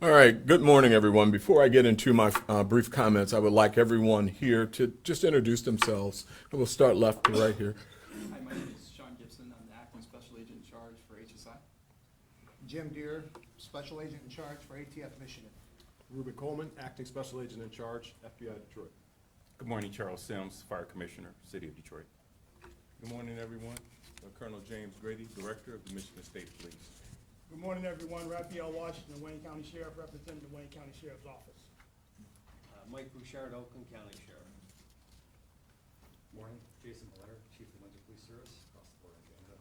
All right, good morning, everyone. Before I get into my brief comments, I would like everyone here to just introduce themselves. And we'll start left to right here. Hi, my name is Sean Gibson. I'm the acting special agent in charge for HSI. Jim Deere, Special Agent in Charge for ATF Michigan. Ruben Coleman, Acting Special Agent in Charge, FBI Detroit. Good morning, Charles Sims, Fire Commissioner, City of Detroit. Good morning, everyone. Colonel James Grady, Director of the Michigan State Police. Good morning, everyone. Raphael Washington, Wayne County Sheriff, representing the Wayne County Sheriff's Office. Mike Bouchard, Oakland County Sheriff. Morning, Jason Miller, Chief of Windsor Police Service, across the board in Canada.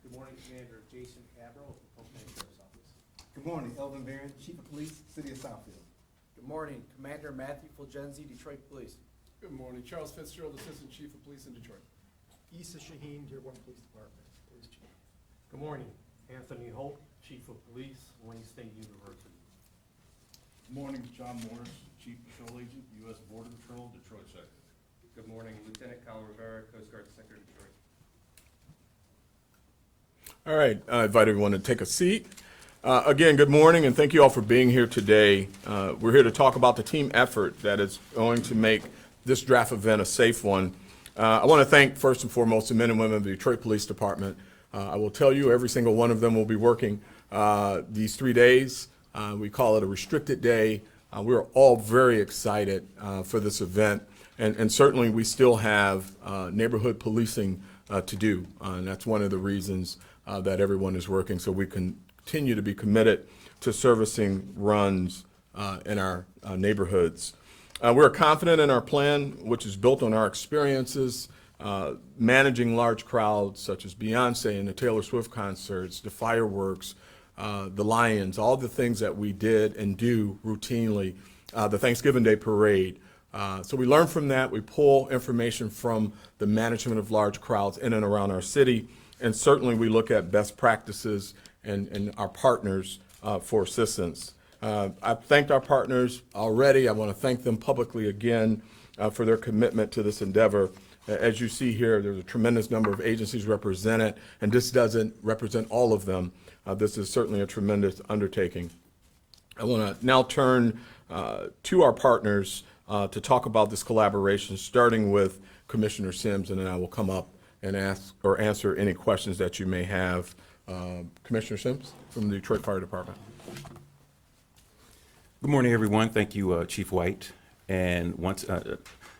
Good morning, Commander Jason Cabral, of the Polk County Sheriff's Office. Good morning, Elvin Varian, Chief of Police, City of Southfield. Good morning, Commander Matthew Fulgenzi, Detroit Police. Good morning, Charles Fitzgerald, Assistant Chief of Police in Detroit. Issa Shaheen, Dearborn Police Department, Police Chief. Good morning, Anthony Holt, Chief of Police, Wayne State University. Good morning, John Morris, Chief Patrol Agent, U.S. Border Patrol, Detroit Sector. Good morning, Lieutenant Kyle Rivera, Coast Guard Sector, Detroit. All right, I invite everyone to take a seat. Again, good morning, and thank you all for being here today. We're here to talk about the team effort that is going to make this draft event a safe one. I want to thank, first and foremost, the men and women of the Detroit Police Department. I will tell you, every single one of them will be working these 3 days. We call it a restricted day. We're all very excited for this event, and certainly we still have neighborhood policing to do, and that's one of the reasons that everyone is working, so we can continue to be committed to servicing runs in our neighborhoods. We're confident in our plan, which is built on our experiences managing large crowds such as Beyonce and the Taylor Swift concerts, the fireworks, the Lions, all the things that we did and do routinely, the Thanksgiving Day parade. So we learn from that. We pull information from the management of large crowds in and around our city, and certainly we look at best practices and our partners for assistance. I've thanked our partners already. I want to thank them publicly again for their commitment to this endeavor. As you see here, there's a tremendous number of agencies represented, and this doesn't represent all of them. This is certainly a tremendous undertaking. I want to now turn to our partners to talk about this collaboration, starting with Commissioner Sims, and then I will come up and ask or answer any questions that you may have. Commissioner Sims from the Detroit Fire Department. Good morning, everyone. Thank you, Chief White. And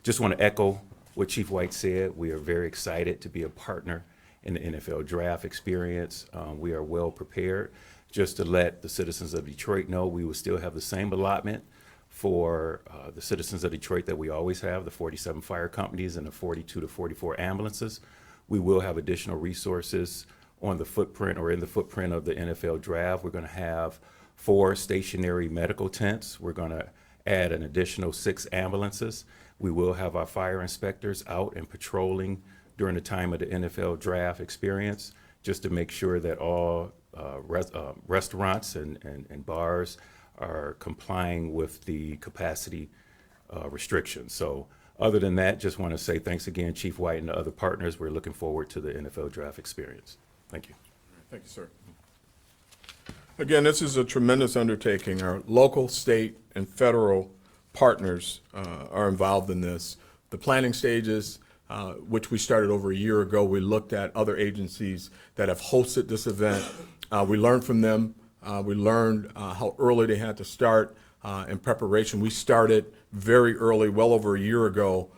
just want to echo what Chief White said. We are very excited to be a partner in the NFL draft experience. We are well prepared. Just to let the citizens of Detroit know, we will still have the same allotment for the citizens of Detroit that we always have, the 47 fire companies and the 42 to 44 ambulances. We will have additional resources on the footprint or in the footprint of the NFL draft. We're going to have 4 stationary medical tents. We're going to add an additional 6 ambulances. We will have our fire inspectors out and patrolling during the time of the NFL draft experience, just to make sure that all restaurants and bars are complying with the capacity restrictions. So other than that, just want to say thanks again, Chief White and the other partners. We're looking forward to the NFL draft experience. Thank you. Thank you, sir. Again, this is a tremendous undertaking. Our local, state, and federal partners are involved in this. The planning stages, which we started over a year ago, we looked at other agencies that have hosted this event. We learned from them. We learned how early they had to start in preparation. We started very early, well over a year ago,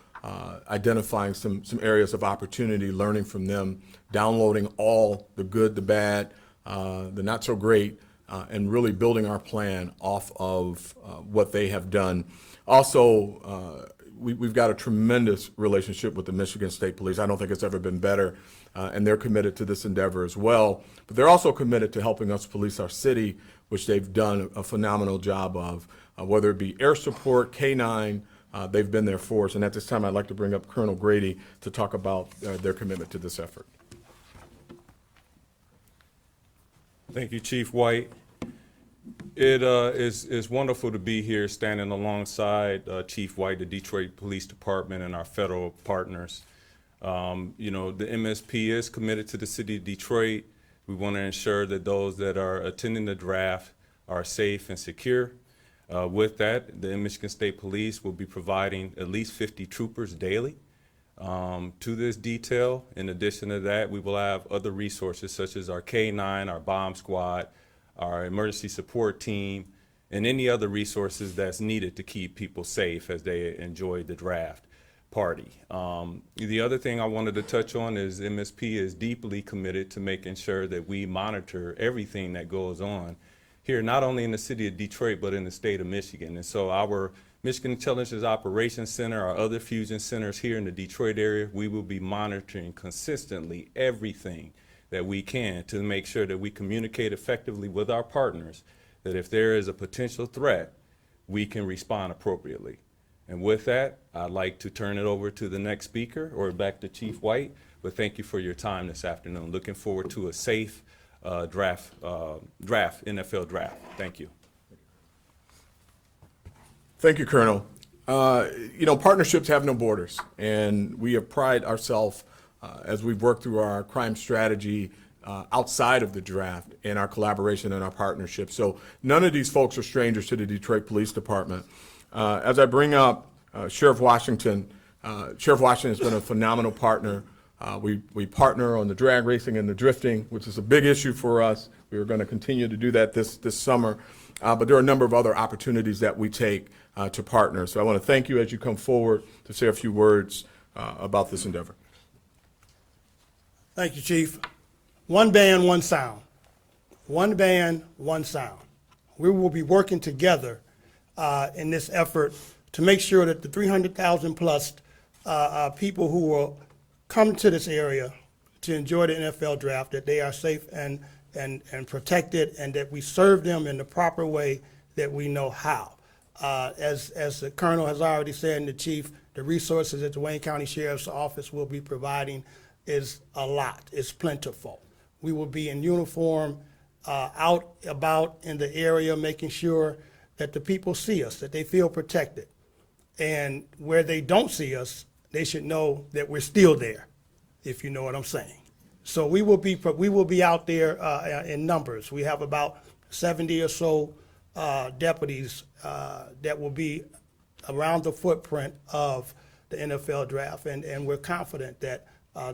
identifying some areas of opportunity, learning from them, downloading all the good, the bad, the not so great, and really building our plan off of what they have done. Also, we've got a tremendous relationship with the Michigan State Police. I don't think it's ever been better, and they're committed to this endeavor as well. But they're also committed to helping us police our city, which they've done a phenomenal job of, whether it be air support, K-9, they've been there for us. And at this time, I'd like to bring up Colonel Grady to talk about their commitment to this effort. Thank you, Chief White. It is wonderful to be here standing alongside Chief White, the Detroit Police Department, and our federal partners. You know, the MSP is committed to the city of Detroit. We want to ensure that those that are attending the draft are safe and secure. With that, the Michigan State Police will be providing at least 50 troopers daily to this detail. In addition to that, we will have other resources such as our K-9, our bomb squad, our emergency support team, and any other resources that's needed to keep people safe as they enjoy the draft party. The other thing I wanted to touch on is MSP is deeply committed to making sure that we monitor everything that goes on here, not only in the city of Detroit, but in the state of Michigan. And so our Michigan Intelligence Operations Center, our other fusion centers here in the Detroit area, we will be monitoring consistently everything that we can to make sure that we communicate effectively with our partners, that if there is a potential threat, we can respond appropriately. And with that, I'd like to turn it over to the next speaker or back to Chief White, but thank you for your time this afternoon. Looking forward to a safe NFL draft. Thank you. Thank you, Colonel. Partnerships have no borders, and we have pride ourselves as we've worked through our crime strategy outside of the draft in our collaboration and our partnership. So none of these folks are strangers to the Detroit Police Department. As I bring up Sheriff Washington, Sheriff Washington has been a phenomenal partner. We partner on the drag racing and the drifting, which is a big issue for us. We are going to continue to do that this summer. But there are a number of other opportunities that we take to partner. So I want to thank you as you come forward to say a few words about this endeavor. Thank you, Chief. One band, one sound. One band, one sound. We will be working together in this effort to make sure that the 300,000 plus people who will come to this area to enjoy the NFL draft, that they are safe and protected, and that we serve them in the proper way that we know how. As the Colonel has already said, and the Chief, the resources that the Wayne County Sheriff's Office will be providing is a lot, it's plentiful. We will be in uniform, out about in the area, making sure that the people see us, that they feel protected. And where they don't see us, they should know that we're still there, if you know what I'm saying. So we will be out there in numbers. We have about 70 or so deputies that will be around the footprint of the NFL draft, and we're confident that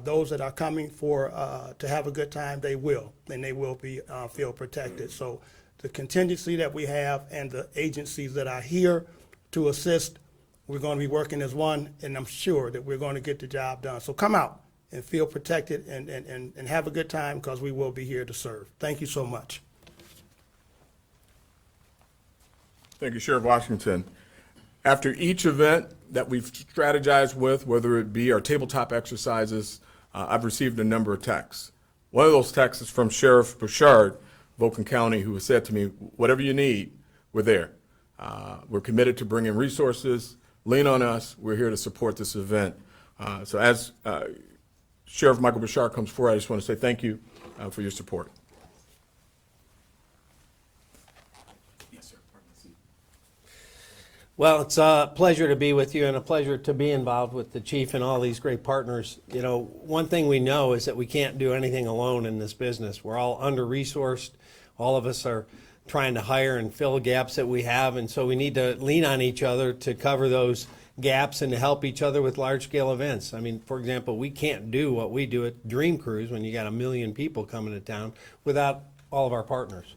those that are coming to have a good time, they will, and they will be feel protected. So the contingency that we have and the agencies that are here to assist, we're going to be working as one, and I'm sure that we're going to get the job done. So come out and feel protected and have a good time, because we will be here to serve. Thank you so much. Thank you, Sheriff Washington. After each event that we've strategized with, whether it be our tabletop exercises, I've received a number of texts. One of those texts is from Sheriff Bouchard, Vulcan County, who has said to me, whatever you need, we're there. We're committed to bringing resources. Lean on us. We're here to support this event. So as Sheriff Michael Bouchard comes forward, I just want to say thank you for your support. Yes, sir. Well, it's a pleasure to be with you and a pleasure to be involved with the Chief and all these great partners. You know, one thing we know is that we can't do anything alone in this business. We're all under-resourced. All of us are trying to hire and fill gaps that we have, and so we need to lean on each other to cover those gaps and to help each other with large-scale events. I mean, for example, we can't do what we do at Dream Cruise when you got 1 million people coming to town without all of our partners.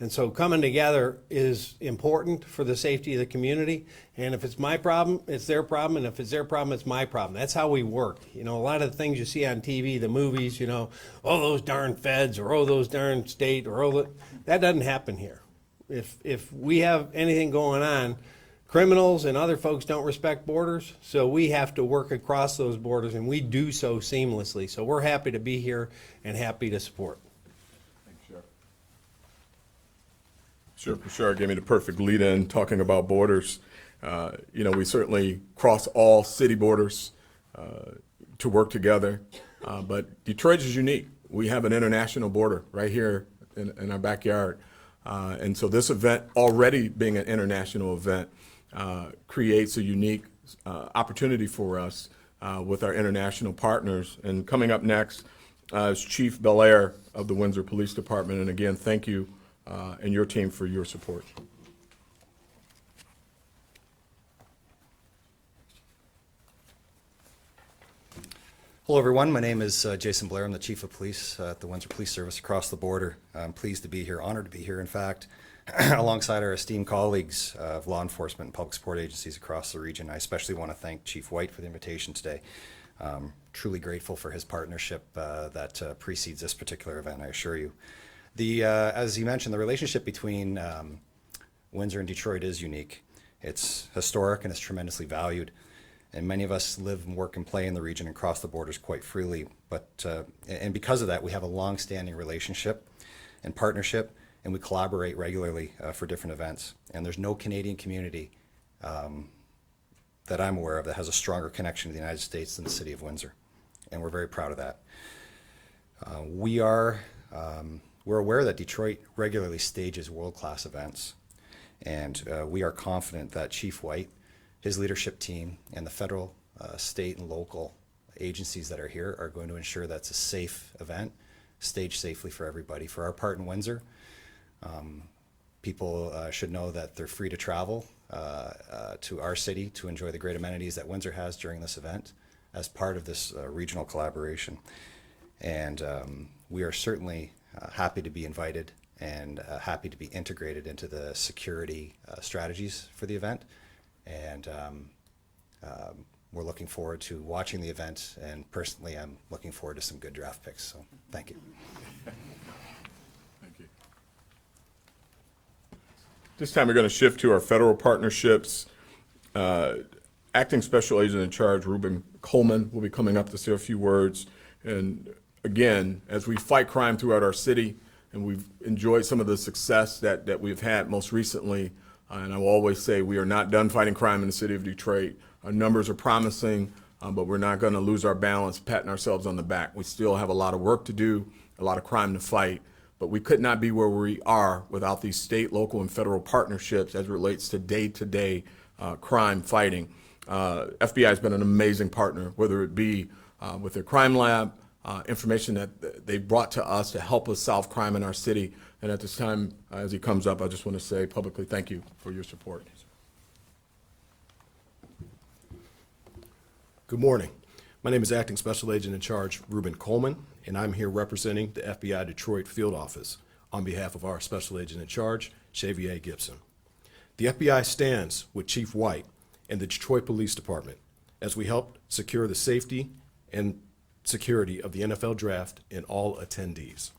And so coming together is important for the safety of the community. And if it's my problem, it's their problem. And if it's their problem, it's my problem. That's how we work. You know, a lot of the things you see on TV, the movies, you know, oh, those darn feds, or oh, those darn state, or oh, that doesn't happen here. If we have anything going on, criminals and other folks don't respect borders, so we have to work across those borders, and we do so seamlessly. So we're happy to be here and happy to support. Sheriff Bouchard gave me the perfect lead-in talking about borders. You know, we certainly cross all city borders to work together, but Detroit is unique. We have an international border right here in our backyard. And so this event, already being an international event, creates a unique opportunity for us with our international partners. And coming up next is Chief Belair of the Windsor Police Department. And again, thank you and your team for your support. Hello, everyone. My name is Jason Blair. I'm the Chief of Police at the Windsor Police Service across the border. I'm pleased to be here, honored to be here, in fact, alongside our esteemed colleagues of law enforcement and public support agencies across the region. I especially want to thank Chief White for the invitation today. Truly grateful for his partnership that precedes this particular event, I assure you. As he mentioned, the relationship between Windsor and Detroit is unique. It's historic and it's tremendously valued. And many of us live and work and play in the region and cross the borders quite freely. And because of that, we have a long-standing relationship and partnership, and we collaborate regularly for different events. And there's no Canadian community that I'm aware of that has a stronger connection to the United States than the city of Windsor. And we're very proud of that. We're aware that Detroit regularly stages world-class events. And we are confident that Chief White, his leadership team, and the federal, state, and local agencies that are here are going to ensure that's a safe event, staged safely for everybody. For our part in Windsor, people should know that they're free to travel to our city to enjoy the great amenities that Windsor has during this event as part of this regional collaboration. And we are certainly happy to be invited and happy to be integrated into the security strategies for the event. And we're looking forward to watching the event, and personally I'm looking forward to some good draft picks, so thank you. Thank you. This time we're going to shift to our federal partnerships. Acting Special Agent in Charge Reuben Coleman will be coming up to say a few words. And again, as we fight crime throughout our city, and we've enjoyed some of the success that we've had most recently, and I will always say we are not done fighting crime in the city of Detroit. Our numbers are promising, but we're not going to lose our balance, patting ourselves on the back. We still have a lot of work to do, a lot of crime to fight, but we could not be where we are without these state, local, and federal partnerships as it relates to day-to-day crime fighting. FBI has been an amazing partner, whether it be with their crime lab, information that they've brought to us to help us solve crime in our city. And at this time, as he comes up, I just want to say publicly thank you for your support. Good morning. My name is Acting Special Agent in Charge Reuben Coleman, and I'm here representing the FBI Detroit Field Office on behalf of our Special Agent in Charge, Xavier Gibson. The FBI stands with Chief White and the Detroit Police Department as we help secure the safety and security of the NFL Draft and all attendees.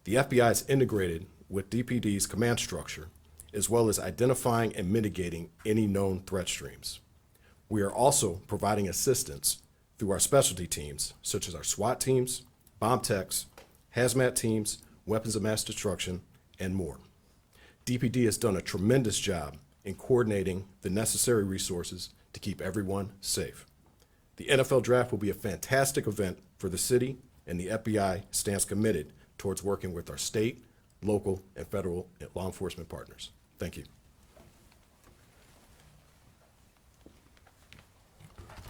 The FBI is integrated with DPD's command structure, as well as identifying and mitigating any known threat streams. We are also providing assistance through our specialty teams, such as our SWAT teams, bomb techs, hazmat teams, weapons of mass destruction, and more. DPD has done a tremendous job in coordinating the necessary resources to keep everyone safe. The NFL Draft will be a fantastic event for the city, and the FBI stands committed towards working with our state, local, and federal law enforcement partners. Thank you.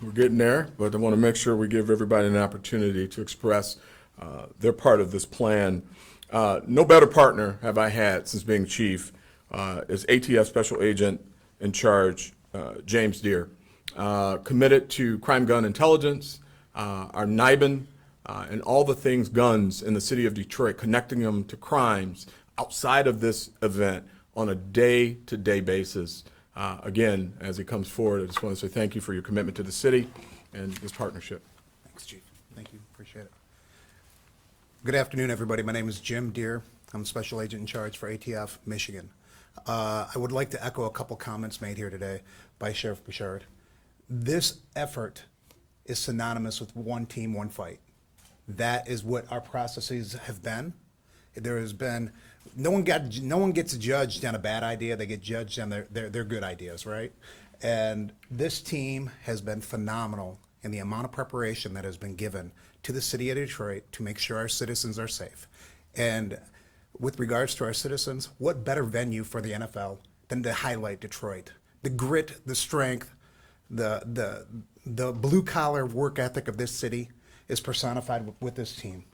We're getting there, but I want to make sure we give everybody an opportunity to express their part of this plan. No better partner have I had since being chief is ATF Special Agent in Charge James Deere. Committed to crime gun intelligence, our NIBIN, and all the things guns in the city of Detroit, connecting them to crimes outside of this event on a day-to-day basis. Again, as he comes forward, I just want to say thank you for your commitment to the city and this partnership. Thanks, Chief. Thank you. Appreciate it. Good afternoon, everybody. My name is Jim Deere. I'm Special Agent in Charge for ATF Michigan. I would like to echo a couple comments made here today by Sheriff Bouchard. This effort is synonymous with one team, one fight. That is what our processes have been. There has been, no one gets judged on a bad idea. They get judged on their good ideas, right? And this team has been phenomenal in the amount of preparation that has been given to the city of Detroit to make sure our citizens are safe. And with regards to our citizens, what better venue for the NFL than to highlight Detroit? The grit, the strength, the blue collar work ethic of this city is personified with this team.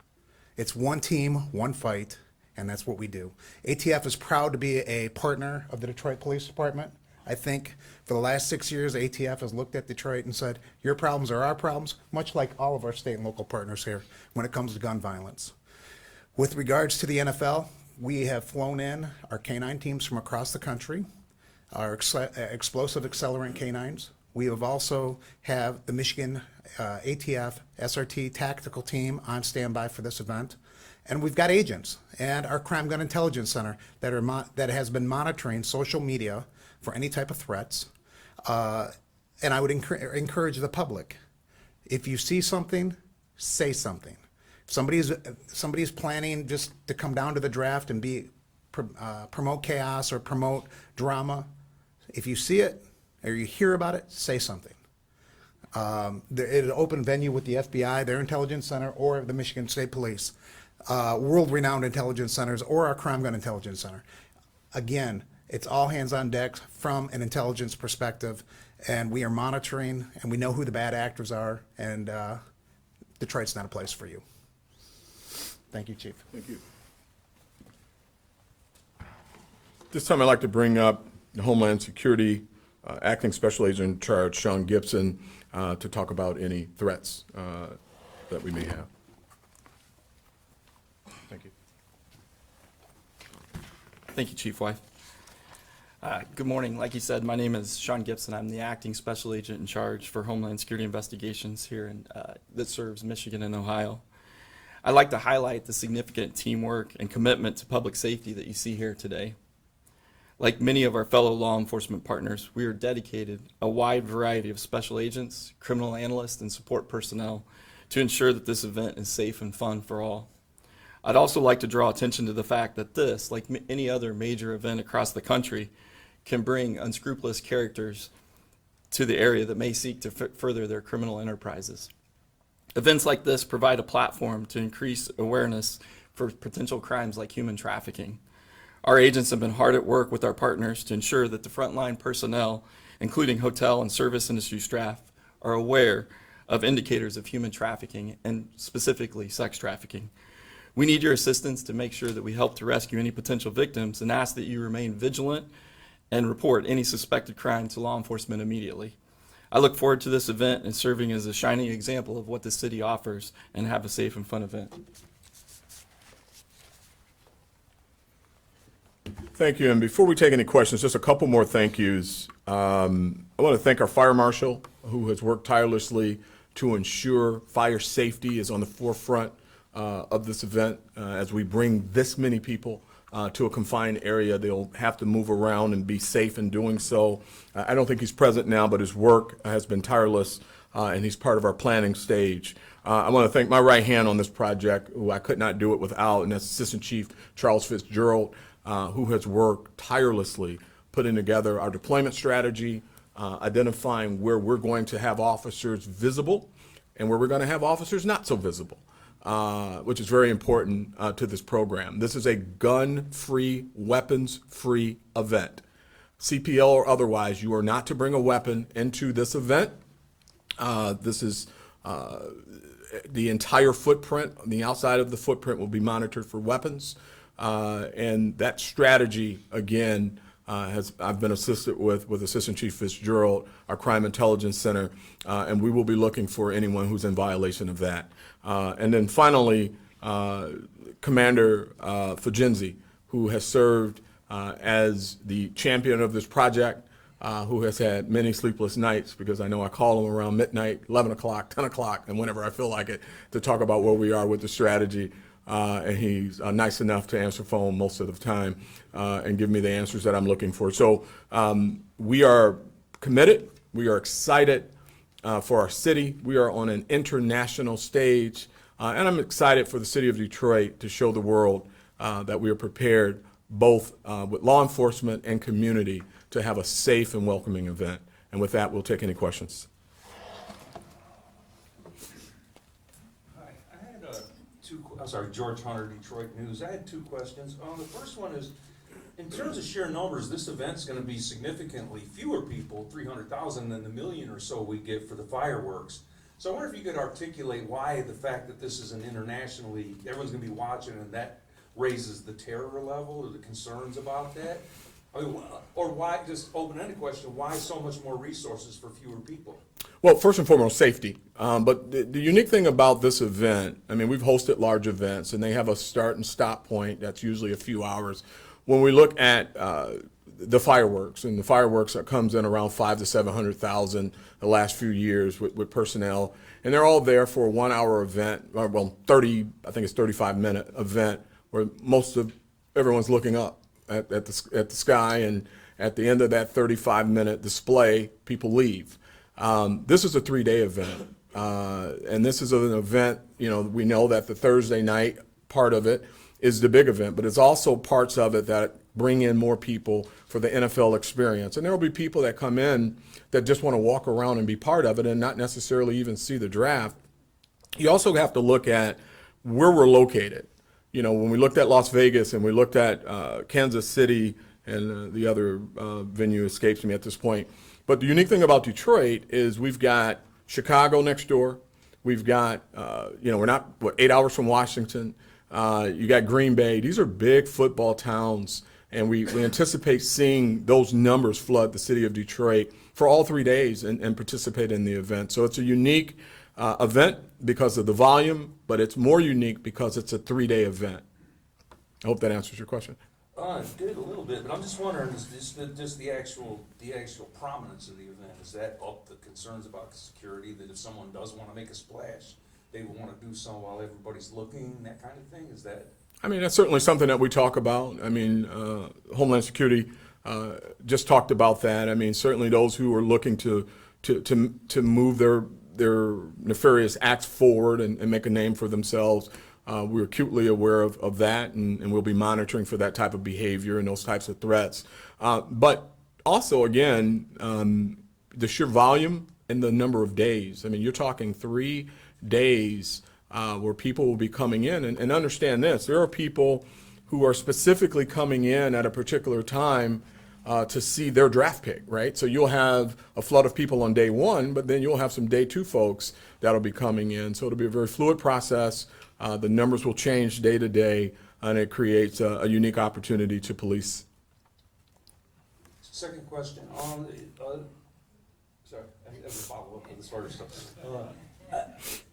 It's one team, one fight, and that's what we do. ATF is proud to be a partner of the Detroit Police Department. I think for the last 6 years, ATF has looked at Detroit and said, your problems are our problems, much like all of our state and local partners here when it comes to gun violence. With regards to the NFL, we have flown in our canine teams from across the country, our explosive accelerant canines. We have also have the Michigan ATF SRT tactical team on standby for this event. And we've got agents and our Crime Gun Intelligence Center that has been monitoring social media for any type of threats. And I would encourage the public, if you see something, say something. If somebody's planning just to come down to the draft and promote chaos or promote drama, if you see it or you hear about it, say something. It's an open venue with the FBI, their intelligence center, or the Michigan State Police, world-renowned intelligence centers, or our Crime Gun Intelligence Center. Again, it's all hands on deck from an intelligence perspective, and we are monitoring, and we know who the bad actors are, and Detroit's not a place for you. Thank you, Chief. Thank you. This time I'd like to bring up the Homeland Security Acting Special Agent in Charge, Sean Gibson, to talk about any threats that we may have. Thank you. Thank you, Chief White. Good morning. Like you said, my name is Sean Gibson. I'm the Acting Special Agent in Charge for Homeland Security Investigations here that serves Michigan and Ohio. I'd like to highlight the significant teamwork and commitment to public safety that you see here today. Like many of our fellow law enforcement partners, we are dedicated a wide variety of special agents, criminal analysts, and support personnel to ensure that this event is safe and fun for all. I'd also like to draw attention to the fact that this, like any other major event across the country, can bring unscrupulous characters to the area that may seek to further their criminal enterprises. Events like this provide a platform to increase awareness for potential crimes like human trafficking. Our agents have been hard at work with our partners to ensure that the frontline personnel, including hotel and service industry staff, are aware of indicators of human trafficking and specifically sex trafficking. We need your assistance to make sure that we help to rescue any potential victims and ask that you remain vigilant and report any suspected crime to law enforcement immediately. I look forward to this event and serving as a shining example of what the city offers, and have a safe and fun event. Thank you. And before we take any questions, just a couple more thank yous. I want to thank our fire marshal, who has worked tirelessly to ensure fire safety is on the forefront of this event. As we bring this many people to a confined area, they'll have to move around and be safe in doing so. I don't think he's present now, but his work has been tireless, and he's part of our planning stage. I want to thank my right hand on this project, who I could not do it without, and that's Assistant Chief Charles Fitzgerald, who has worked tirelessly putting together our deployment strategy, identifying where we're going to have officers visible and where we're going to have officers not so visible. Which is very important to this program. This is a gun-free, weapons-free event. CPL or otherwise, you are not to bring a weapon into this event. This is the entire footprint. The outside of the footprint will be monitored for weapons. And that strategy, again, I've been assisted with Assistant Chief Fitzgerald, our Crime Intelligence Center, and we will be looking for anyone who's in violation of that. And then finally, Commander Fajenzi, who has served as the champion of this project, who has had many sleepless nights, because I know I call him around midnight, 11 o'clock, 10 o'clock, and whenever I feel like it, to talk about where we are with the strategy. And he's nice enough to answer phone most of the time and give me the answers that I'm looking for. So we are committed. We are excited for our city. We are on an international stage. And I'm excited for the city of Detroit to show the world that we are prepared, both with law enforcement and community, to have a safe and welcoming event. And with that, we'll take any questions. I'm sorry, George Hunter, Detroit News. I had two questions. The first one is, in terms of sheer numbers, this event's going to be significantly fewer people, 300,000, than the million or so we get for the fireworks. So I wonder if you could articulate why the fact that this is an internationally, everyone's going to be watching, and that raises the terror level or the concerns about that? I mean, or why, just open-ended question, why so much more resources for fewer people? Well, first and foremost, safety. But the unique thing about this event, I mean, we've hosted large events, and they have a start and stop point that's usually a few hours. When we look at the fireworks, and the fireworks that comes in around 500,000 to 700,000 the last few years with personnel, and they're all there for a 1 hour event, or well, 30, I think it's 35-minute event where most of everyone's looking up at the sky, and at the end of that 35-minute display, people leave. This is a 3-day event, and this is an event, you know, we know that the Thursday night part of it is the big event, but it's also parts of it that bring in more people for the NFL experience. And there will be people that come in that just want to walk around and be part of it and not necessarily even see the draft. You also have to look at where we're located. You know, when we looked at Las Vegas and we looked at Kansas City, and the other venue escapes me at this point. But the unique thing about Detroit is we've got Chicago next door. We've got, you know, we're not, 8 hours from Washington. You got Green Bay. These are big football towns, and we anticipate seeing those numbers flood the city of Detroit for all 3 days and participate in the event. So it's a unique event because of the volume, but it's more unique because it's a 3-day event. I hope that answers your question. It did a little bit, but I'm just wondering, is just the actual prominence of the event, is that up the concerns about the security, that if someone does want to make a splash, they will want to do so while everybody's looking, that kind of thing? Is that? I mean, that's certainly something that we talk about. I mean, Homeland Security just talked about that. I mean, certainly those who are looking to move their nefarious acts forward and make a name for themselves. We're acutely aware of that, and we'll be monitoring for that type of behavior and those types of threats. But also, again, the sheer volume and the number of days. I mean, you're talking 3 days where people will be coming in. And understand this, there are people who are specifically coming in at a particular time to see their draft pick, right? So you'll have a flood of people on day 1, but then you'll have some day 2 folks that'll be coming in. So it'll be a very fluid process. The numbers will change day to day, and it creates a unique opportunity to police. Second question, sorry, I have a follow-up to this first stuff.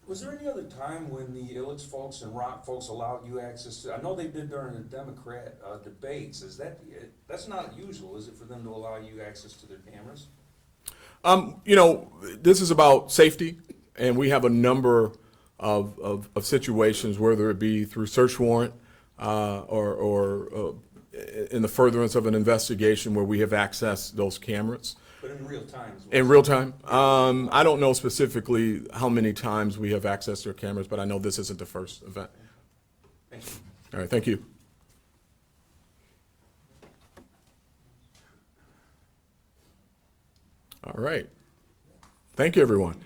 Was there any other time when the Illich folks and Rock folks allowed you access to, I know they did during the Democrat debates, that's not usual, is it, for them to allow you access to their cameras? You know, this is about safety, and we have a number of situations, whether it be through search warrant or in the furtherance of an investigation where we have accessed those cameras. But in real time as well? In real time. I don't know specifically how many times we have accessed their cameras, but I know this isn't the first event. Thank you. All right, thank you. All right. Thank you, everyone.